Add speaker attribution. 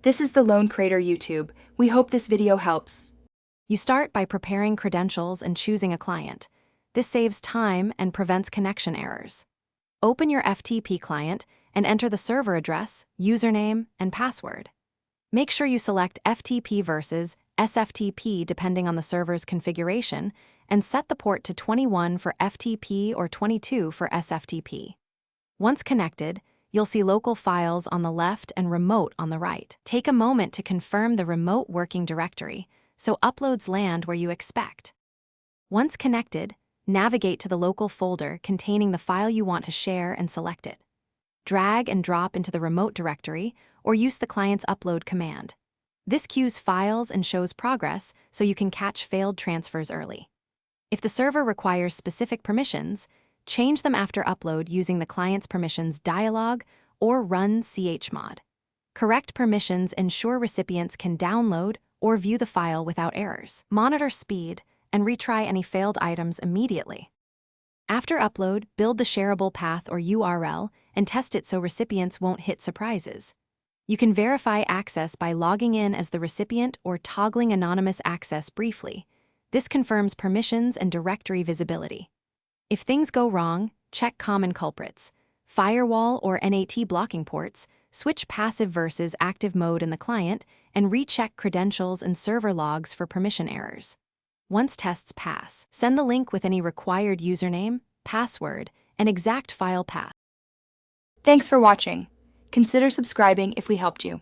Speaker 1: This is the Lone Crater YouTube. We hope this video helps.
Speaker 2: You start by preparing credentials and choosing a client. This saves time and prevents connection errors. Open your FTP client and enter the server address, username, and password. Make sure you select FTP versus SFTP depending on the server's configuration, and set the port to 21 for FTP or 22 for SFTP. Once connected, you'll see local files on the left and remote on the right. Take a moment to confirm the remote working directory, so uploads land where you expect. Once connected, navigate to the local folder containing the file you want to share and select it. Drag and drop into the remote directory or use the client's upload command. This queues files and shows progress so you can catch failed transfers early. If the server requires specific permissions, change them after upload using the client's permissions dialog or run chmod. Correct permissions ensure recipients can download or view the file without errors. Monitor speed and retry any failed items immediately. After upload, build the shareable path or URL and test it so recipients won't hit surprises. You can verify access by logging in as the recipient or toggling anonymous access briefly. This confirms permissions and directory visibility. If things go wrong, check common culprits. Firewall or NAT blocking ports, switch passive versus active mode in the client, and recheck credentials and server logs for permission errors. Once tests pass, send the link with any required username, password, and exact file path.
Speaker 1: Thanks for watching. Consider subscribing if we helped you.